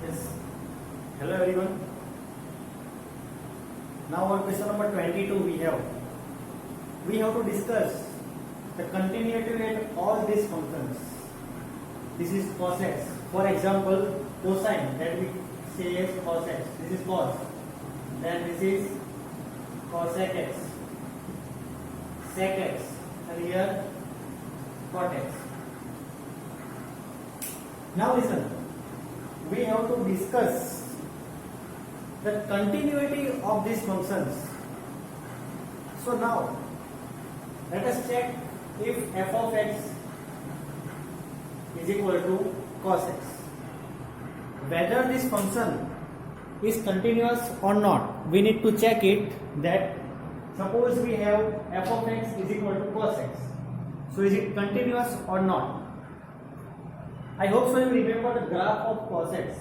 Yes. Hello everyone. Now on question number 22 we have to discuss the continuity at all these functions. This is cos x. For example, cosine that we say as cos x. This is cos. Then this is cosec x, sec x, and here cot x. Now listen. We have to discuss the continuity of these functions. So now let us check if f of x is equal to cos x, whether this function is continuous or not. We need to check it that suppose we have f of x is equal to cos x, so is it continuous or not? I hope so you remember the graph of cos x.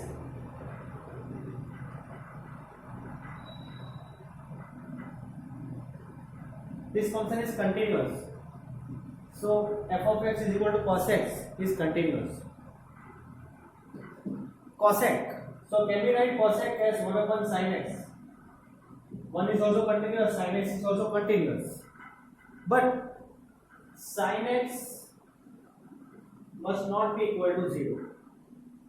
This function is continuous. So f of x is equal to cos x is continuous. Cosec. So can we write cosec as 1 upon sin x? 1 is also continuous, sin x is also continuous. But sin x must not be equal to 0.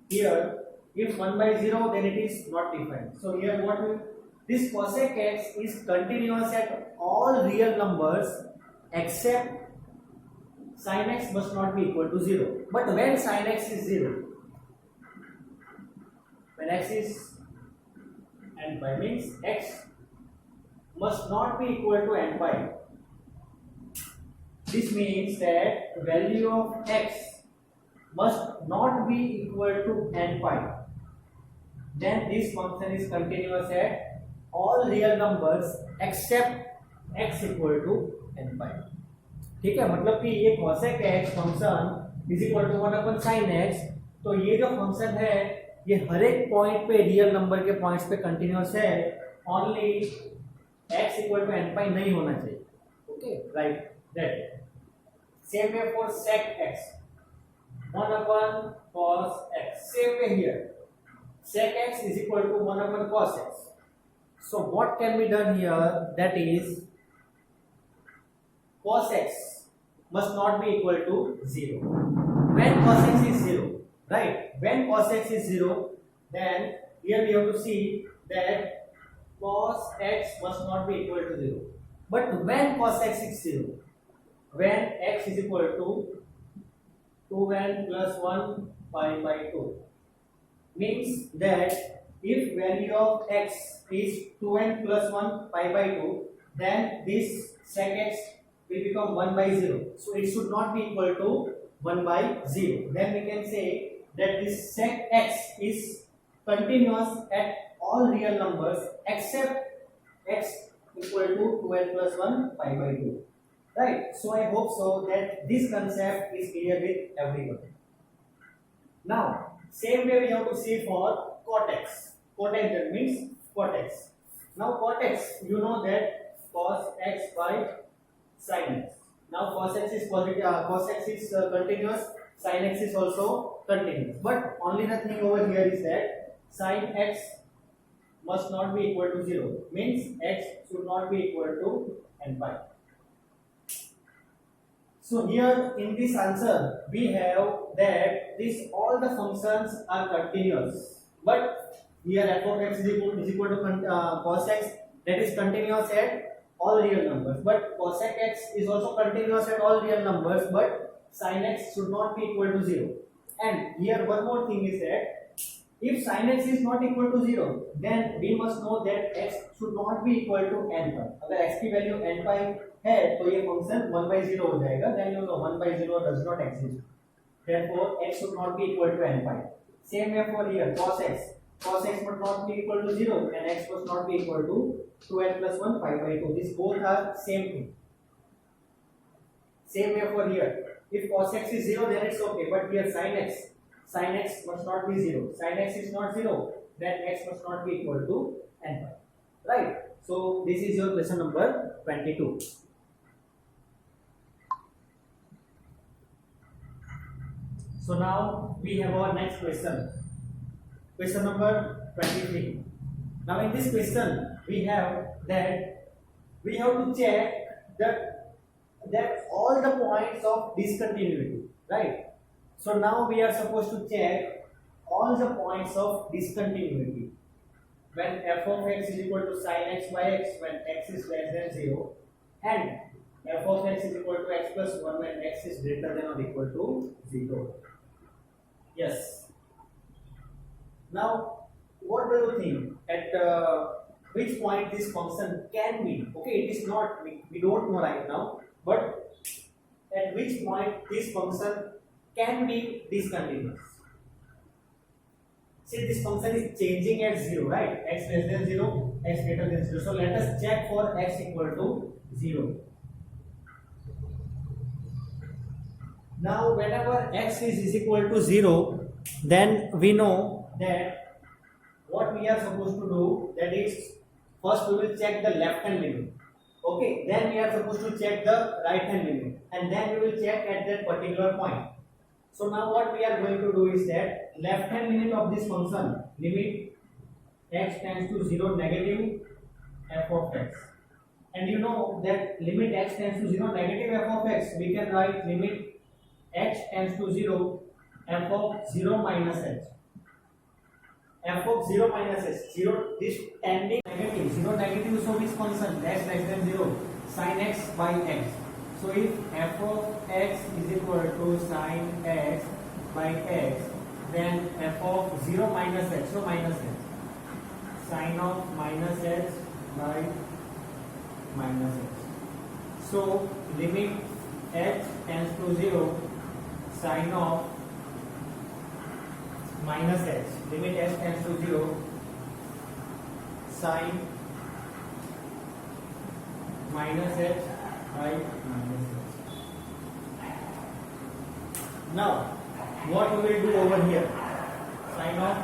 Here, if 1 by 0, then it is not defined. So here what will this cosec x is continuous at all real numbers except sin x must not be equal to 0. But when sin x is 0, when x is n pi means x must not be equal to n pi. This means that value of x must not be equal to n pi. Then this function is continuous at all real numbers except x equal to n pi. ठीक है, मतलब कि ये cosec x function is equal to 1 upon sin x, तो ये जो function है ये हर एक पॉइंट पे रियल नंबर के पॉइंट्स पे कंटिन्यूअस है, only x equal to n pi नहीं होना चाहिए. Okay, right, that same way for sec x 1 upon cos x. Same way here, sec x is equal to 1 upon cos x. So what can be done here? That is, cos x must not be equal to 0. When cos x is 0, right? When cos x is 0, then here we have to see that cos x must not be equal to 0. But when cos x is 0, when x is equal to 2n plus 1 pi by 2, means that if value of x is 2n plus 1 pi by 2, then this sec x will become 1 by 0. So it should not be equal to 1 by 0. Then we can say that this sec x is continuous at all real numbers except x equal to 2n plus 1 pi by 2. Right, so I hope so that this concept is clear with everyone. Now, same way we have to see for cot x. Cot x, that means cot x. Now cot x, you know that cos x by sin x. Now cos x is positive, cos x is continuous, sin x is also continuous. But only the thing over here is that sin x must not be equal to 0. Means x should not be equal to n pi. So here in this answer we have that this all the functions are continuous, but here f of x is equal to cos x, that is continuous at all real numbers, but cosec x is also continuous at all real numbers, but sin x should not be equal to 0. And here one more thing is that if sin x is not equal to 0, then we must know that x should not be equal to n pi. अगर x की value n pi है तो ये function 1 by 0 हो जाएगा. Then you know 1 by 0 does not exist. Therefore x should not be equal to n pi. Same way for here cos x. Cos x must not be equal to 0 and x must not be equal to 2n plus 1 pi by 2. These both are same thing. Same way for here. If cos x is 0, then it's okay. But here sin x must not be 0. Sin x is not 0, then x must not be equal to n pi. Right? So this is your question number 22. So now we have our next question. Question number 23. Now in this question we have that we have to check that all the points of discontinuity, right? So now we are supposed to check all the points of discontinuity when f of x is equal to sin x by x when x is less than 0, and f of x is equal to x plus 1 when x is greater than or equal to 0. Yes. Now, what do you think at which point this function can be? Okay, it is not, we don't know right now, but at which point this function can be discontinuous? See, this function is changing at 0, right? X less than 0, x greater than 0. So let us check for x equal to 0. Now, whenever x is equal to 0, then we know that what we are supposed to do, that is, first we will check the left hand limit. Okay, then we are supposed to check the right hand limit, and then we will check at that particular point. So now what we are going to do is that left hand limit of this function, limit x tends to 0 negative f of x. And you know that limit x tends to 0 negative f of x, we can write limit x tends to 0 f of 0 minus h. F of 0 minus h, 0, this tending negative, 0 negative, so which function x less than 0, sin x by x. So if f of x is equal to sin x by x, then f of 0 minus h, so minus h, sin of minus h by minus h. So limit h tends to 0, sin of minus h, limit h tends to 0, sin minus h by minus h. Now, what we will do over here? Sin of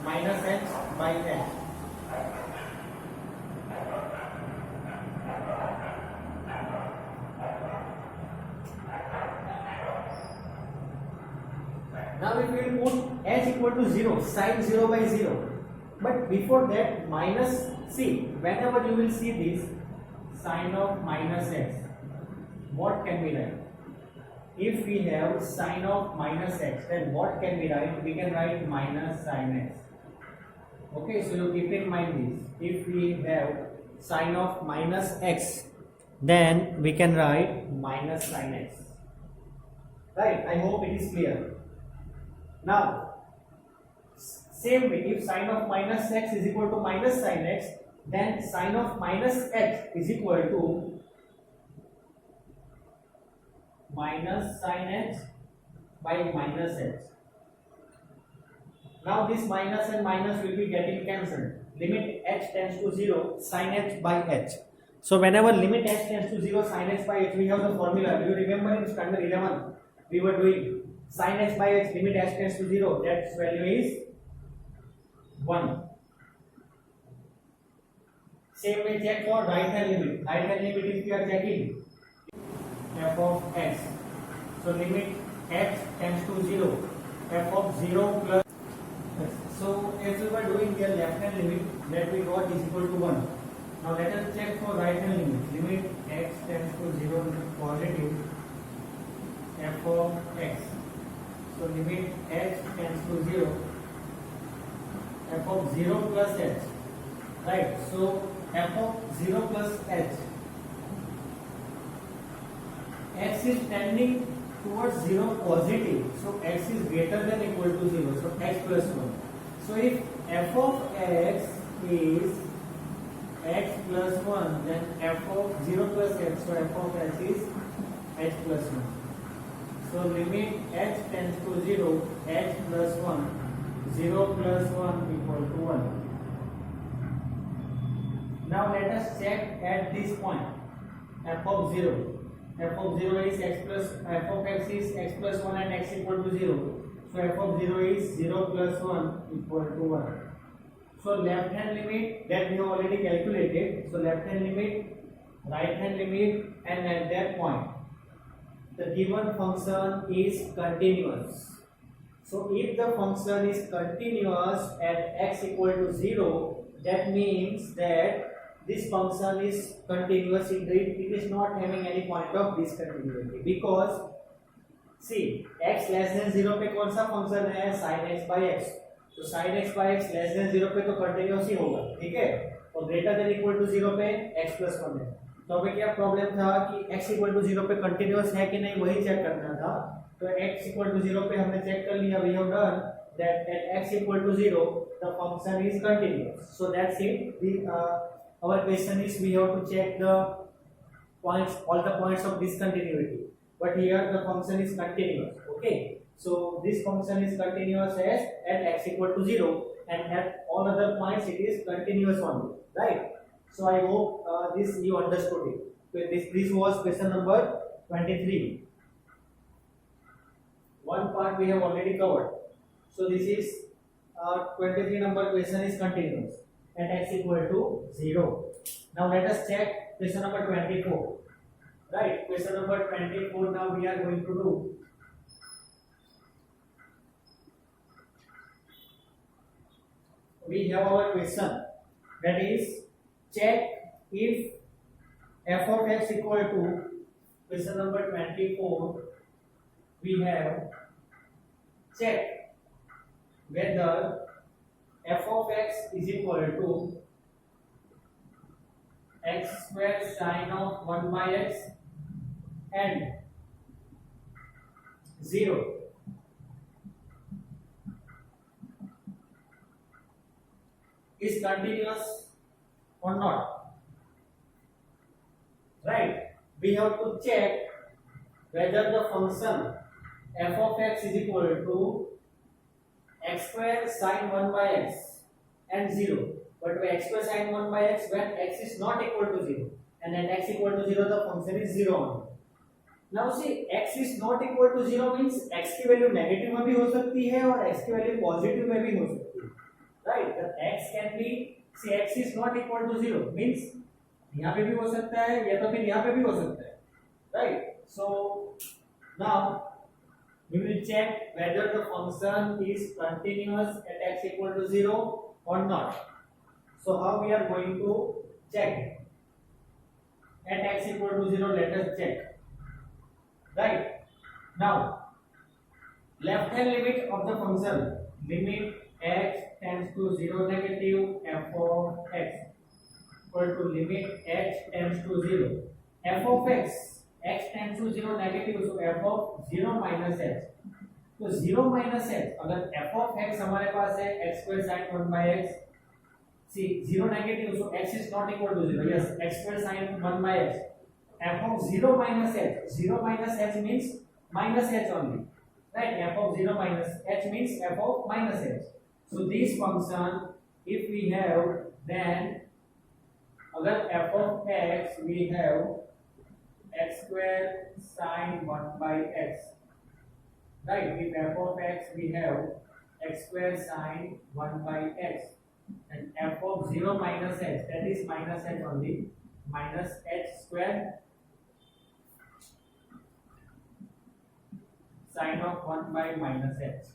minus h by h. Now if we will put h equal to 0, sin 0 by 0. But before that, minus, see, whenever you will see this, sin of minus x, what can we write? If we have sin of minus x, then what can we write? We can write minus sin x. Okay, so you keep in mind this. If we have sin of minus x, then we can write minus sin x. Right, I hope it is clear. Now, same way, if sin of minus x is equal to minus sin x, then sin of minus x is equal to minus sin x by minus x. Now this minus and minus will be getting cancelled. Limit h tends to 0, sin h by h. So whenever limit h tends to 0, sin h by h, we have the formula. You remember in standard 11, we were doing sin h by h, limit h tends to 0, that value is 1. Same way check for right hand limit. Right hand limit if you are checking f of x. So limit x tends to 0, f of 0 plus. So as we were doing here left hand limit, that we got is equal to 1. Now let us check for right hand limit. Limit x tends to 0 positive f of x. So limit h tends to 0, f of 0 plus h. Right. So f of 0 plus h. X is tending towards 0 positive. So x is greater than equal to 0. So x plus 1. So if f of x is x plus 1, then f of 0 plus h. So f of x is h plus 1. So limit h tends to 0, h plus 1, 0 plus 1 equal to 1. Now let us check at this point, f of 0. F of 0 is x plus, f of x is x plus 1 and x equal to 0. So f of 0 is 0 plus 1 equal to 1. So left hand limit that we have already calculated. So left hand limit, right hand limit, and at that point the given function is continuous. So if the function is continuous at x equal to 0, that means that this function is continuous, it is not having any point of discontinuity, because see x less than 0 पे कौन सा function है sin x by x, तो sin x by x less than 0 पे तो continuous ही होगा, ठीक है, और ग्रेटर देन इक्वल टू 0 पे x plus 1 है। तो अभी क्या प्रॉब्लम था कि x इक्वल टू 0 पे कंटिन्यूअस है कि नहीं वही चेक करना था। तो x इक्वल टू 0 पे हमने चेक कर लिया, we have done that at x equal to 0 the function is continuous, so that's it। Our question is we have to check the points, all the points of discontinuity, but here the function is continuous, okay, so this function is continuous as at x equal to 0, and at all other points it is continuous only, right? So I hope this you understood it. So this was question number 23. One part we have already covered. So this is 23 number question is continuous at x equal to 0. Now let us check question number 24. Right, question number 24 now we are going to do. We have our question, that is check if f of x equal to, question number 24 we have check whether f of x is equal to x square sine of 1 by x and 0 is continuous or not, right? We have to check whether the function f of x is equal to x square sine 1 by x and 0, but x square sine 1 by x when x is not equal to 0, and at x equal to 0 the function is 0 only. Now see x is not equal to 0 means x की value negative में भी हो सकती है और x की value positive में भी हो सकती है, right? The x can be, see x is not equal to 0 means यहाँ पे भी हो सकता है या तो फिर यहाँ पे भी हो सकता है, right? So now we will check whether the function is continuous at x equal to 0 or not. So how we are going to check? At x equal to 0, let us check. Right? Now, left hand limit of the function, limit x tends to 0 negative f of x equal to limit x tends to 0. F of x tends to 0 negative, so f of 0 minus x. तो 0 minus x, अगर f of x हमारे पास है x square sin 1 by x, see 0 negative, so x is not equal to 0, yes, x square sin 1 by x. F of 0 minus h, 0 minus h means minus h only, right? F of 0 minus h means f of minus h. So this function if we have, then अगर f of x we have x square sin 1 by x, right? With f of x we have x square sin 1 by x, and f of 0 minus h, that is minus h only, minus h square sin of 1 by minus h.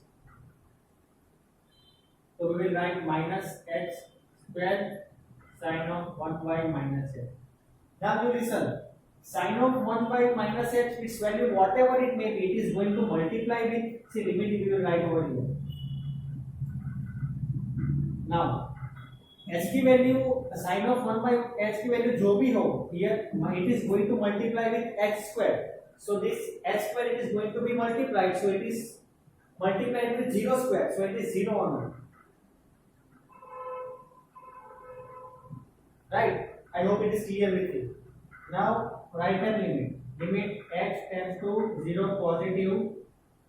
So we will write minus h square sin of 1 by minus h. Now you listen, sin of 1 by minus h, its value whatever it may be, it is going to multiply with, see limit we will write over here. Now h की value sin of 1 by h की value जो भी हो, here it is going to multiply with h square. So this h square it is going to be multiplied, so it is multiplied with 0 square, so it is 0 only, right? I hope it is clear with you. Now right hand limit, limit x tends to 0 positive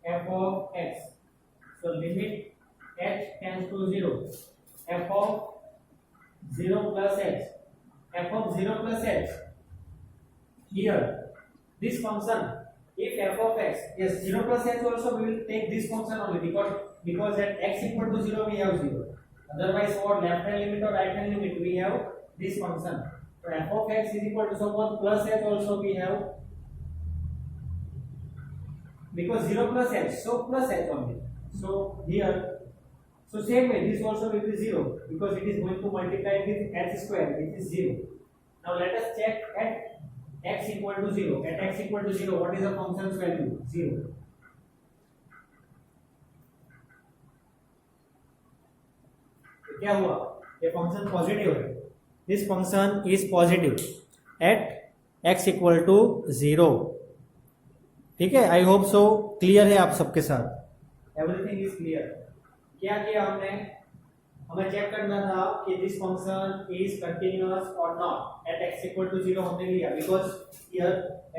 f of x, so limit h tends to 0 f of 0 plus h, f of 0 plus h, here this function if f of x, yes, 0 plus h also we will take this function only, because at x equal to 0 we have 0, otherwise for left hand limit or right hand limit we have this function. So f of x is equal to suppose plus h also we have, because 0 plus h, so plus h only, So here, so same way this also will be 0 because it is going to multiply with h square, which is 0. Now let us check at x equal to 0. At x equal to 0, what is the function's value? 0. क्या हुआ? ये function positive है. This function is positive at x equal to 0. ठीक है, I hope so clear है आप सबके साथ. Everything is clear. क्या किया हमने? हमें चेक करना था कि दिस फंक्शन इज कंटिन्यूअस और not. At x equal to 0 हमने लिया because here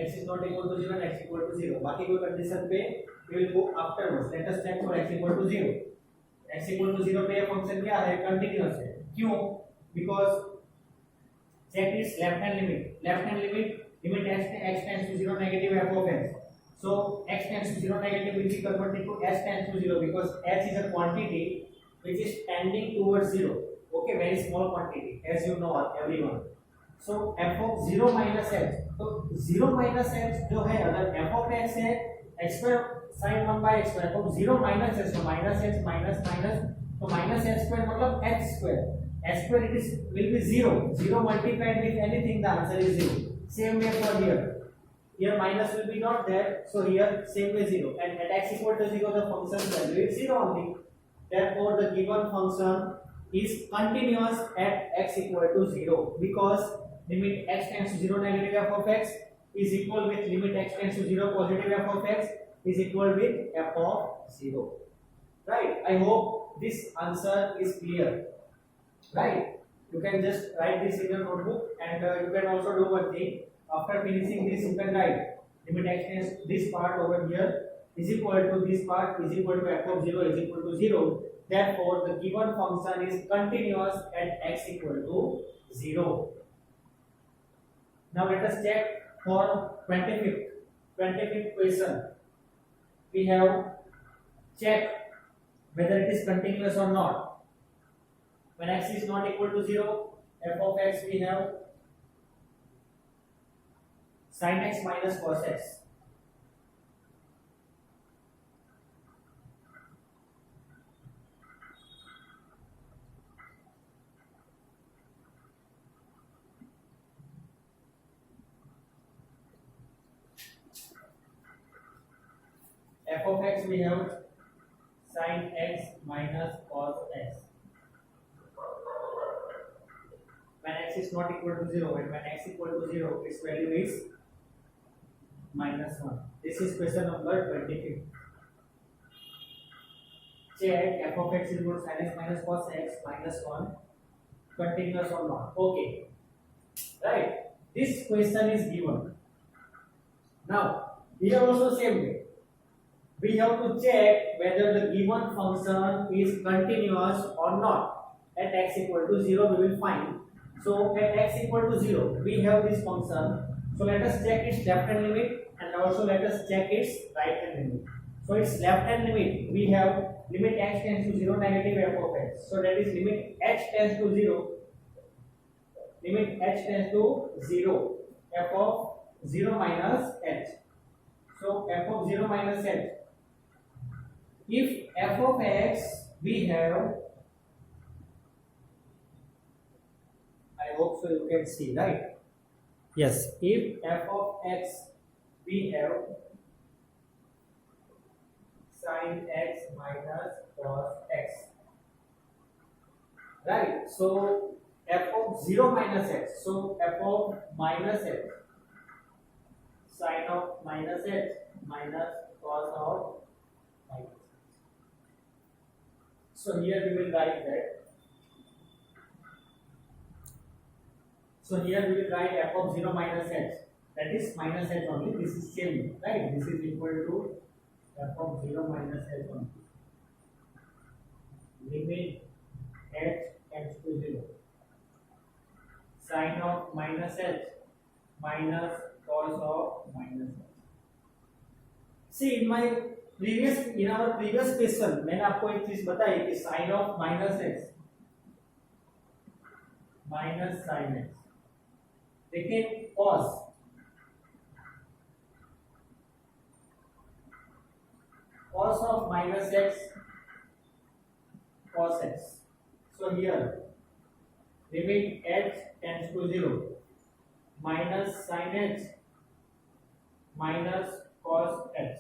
x is not equal to 0 and x equal to 0. बाकी कोई कंडीशन पे we will go afterwards. Let us check for x equal to 0. x equal to 0 पे function क्या है? Continuous है. क्यों? Because check its left hand limit. Left hand limit x tends to 0 negative f of x. So x tends to 0 negative will be converted to s tends to 0 because h is a quantity which is tending towards 0. Okay, very small quantity as you know everyone. So f of 0 minus h. तो 0 minus h जो है अगर f of x है x square sin 1 by x square. तो 0 minus h तो minus h minus minus तो minus h square मतलब h square. H square it is will be 0. 0 multiplied with anything, the answer is 0. Same way for here. Here minus will be not there, so here same way 0. And at x equal to 0, the function value is 0 only. Therefore, the given function is continuous at x equal to 0 because limit x tends to 0 negative f of x is equal with limit x tends to 0 positive f of x is equal with f of 0. Right? I hope this answer is clear. Right, you can just write this in your notebook and you can also do one thing. After finishing this, you can write limit x tends this part over here is equal to this part is equal to f of 0 is equal to 0. Therefore, the given function is continuous at x equal to 0. Now let us check for 25th question. We have checked whether it is continuous or not. When x is not equal to 0, f of x we have sin x minus cos x. F of x we have sin x minus cos x. When x is not equal to 0 and when x equal to 0 its value is minus 1. This is question number 25. Check f of x is equal to sin x minus cos x minus 1 continuous or not. Okay, right, this question is given. Now here also same way we have to check whether the given function is continuous or not. At x equal to 0 we will find. So at x equal to 0, we have this function. So let us check its left hand limit and also let us check its right hand limit. So its left hand limit, we have limit x tends to 0 negative f of x. So that is limit h tends to 0. Limit h tends to 0. F of 0 minus h. So f of 0 minus h. If f of x we have, I hope so you can see, right? Yes, if f of x we have sin x minus cos x, right? So f of 0 minus x, so f of minus x sin of minus x minus cos of minus x. So here we will write that. So here we will write f of 0 minus h. That is minus h only. This is same, right? This is equal to f of 0 minus h only. Limit h tends to 0. Sin of minus h minus cos of minus h. See in our previous question मैंने आपको एक चीज बताई कि sin of minus x minus sin x. देखिए cos of minus x cos x. So here limit h tends to 0 minus sin h minus cos h.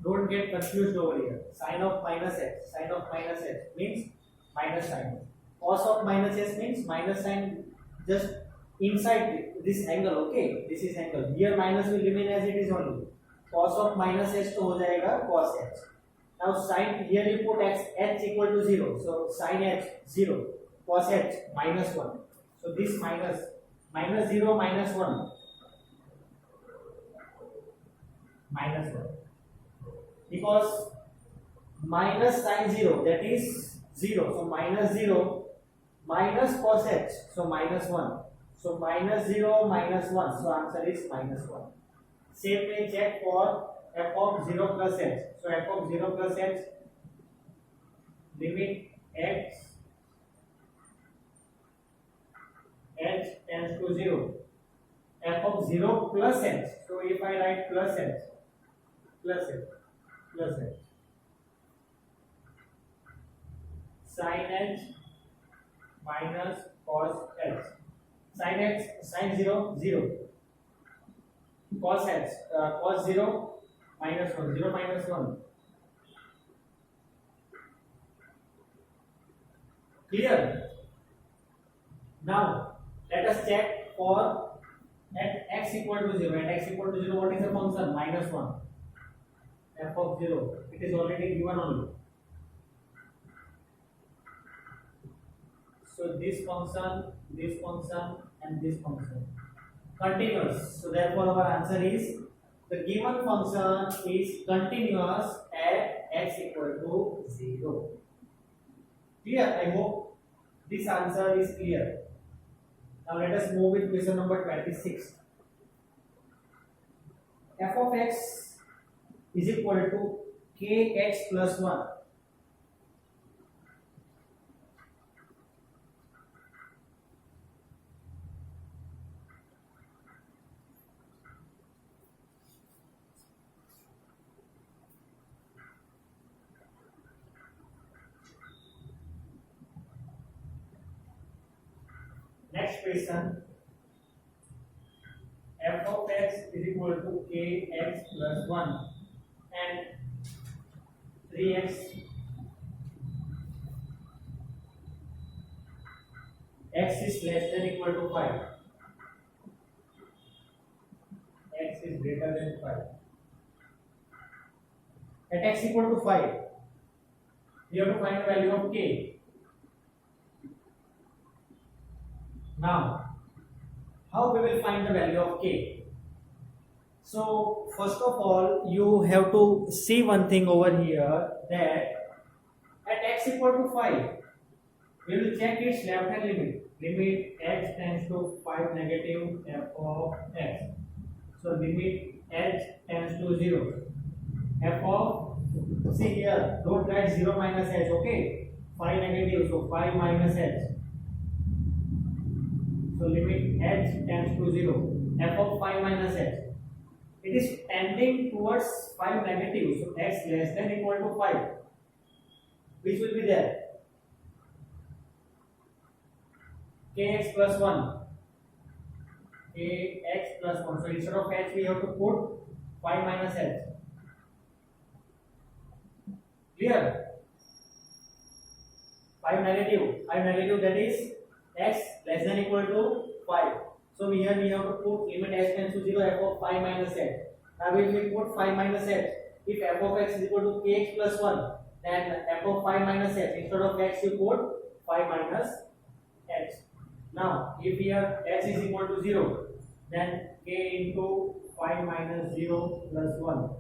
Don't get confused over here. Sin of minus x, sin of minus h means minus sin. Cos of minus h means minus sin just inside this angle. Okay, this is angle. Here minus will remain as it is only. Cos of minus h तो हो जाएगा cos h. Now sin, here you put h equal to 0. So sin h 0, cos h minus 1. So this minus 0 minus 1 minus 1. Because minus sin 0, that is 0. So minus 0 minus cos h, so minus 1. So minus 0 minus 1. So answer is minus 1. Same way check for f of 0 plus h. So f of 0 plus h, limit h tends to 0. F of 0 plus h. So if I write plus h, sin h minus cos h. Sin 0 0. Cos h, cos 0 minus 1, 0 minus 1. Clear? Now let us check for at x equal to 0. At x equal to 0, what is the function? Minus 1. F of 0. It is already given only. So this function, and this function continuous. So therefore our answer is the given function is continuous at x equal to 0. Clear? I hope this answer is clear. Now let us move with question number 26. F of x is equal to kx plus 1. Next question, f of x is equal to kx plus 1 and 3x x is less than equal to 5. X is greater than 5. At x equal to 5, we have to find the value of k. Now, how we will find the value of k? So, first of all, you have to see one thing over here, that at x equal to 5, we will check its left hand limit. Limit h tends to 5 negative f of x. So, limit h tends to 0. F of, see here, don't write 0 minus h, okay? 5 negative, so 5 minus h. So limit h tends to 0. F of 5 minus h. It is tending towards 5 negative. So x less than equal to 5. Which will be there? Kx plus 1. Kx plus 1. So instead of h we have to put 5 minus h. Clear? 5 negative, that is x less than equal to 5. So here we have to put limit h tends to 0, f of 5 minus h. Now if we put 5 minus h, if f of x is equal to kx plus 1, then f of 5 minus h, instead of x you put 5 minus h. Now if here h is equal to 0, then k into 5 minus 0 plus 1,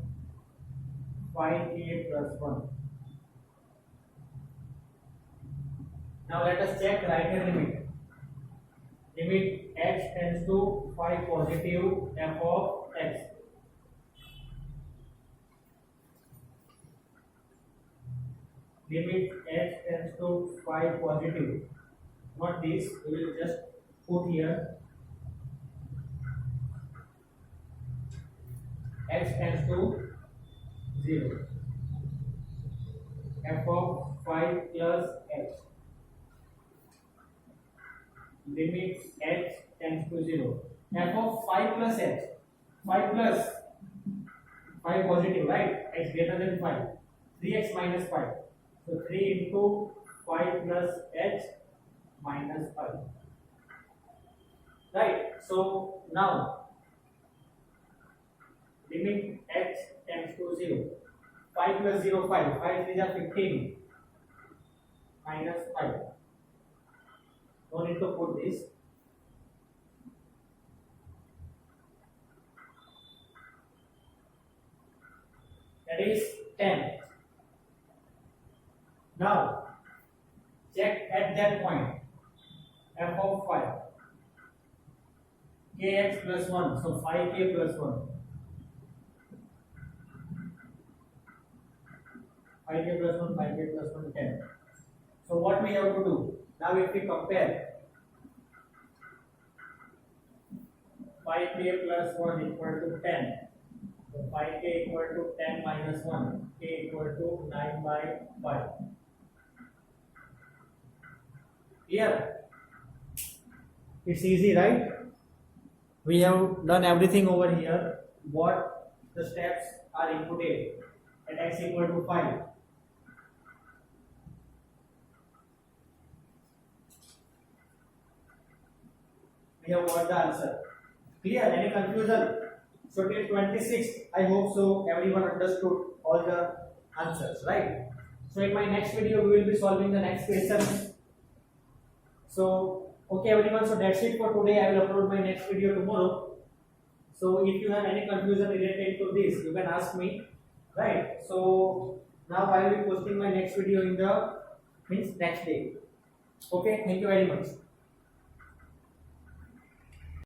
5k plus 1. Now let us check right hand limit. Limit h tends to 5 positive f of x. Limit h tends to 5 positive. Not this, we will just put here. H tends to 0. f of 5 plus h, limit h tends to 0. f of 5 plus h, 5 plus 5 positive, right? X greater than 5, 3x minus 5. So 3 into 5 plus h minus 5. Right? So now limit h tends to 0. 5 plus 0, 5. 5 3 are 15 minus 5. No need to put this. That is 10. Now check at that point f of 5, kx plus 1, so 5k plus 1, 5k plus 1, 5k plus 1, 10. So what we have to do now, if we compare 5k plus 1 equal to 10, so 5k equal to 10 minus 1, k equal to 9 by 5. Here it's easy, right? We have done everything over here. What the steps are inputted at x equal to 5. We have got the answer. Clear? Any confusion? So till 26, I hope so everyone understood all the answers, right? So in my next video, we will be solving the next question. So okay everyone, so that's it for today. I will upload my next video tomorrow. So if you have any confusion related to this, you can ask me, right? So now I will be posting my next video in the next day. Okay, thank you very much.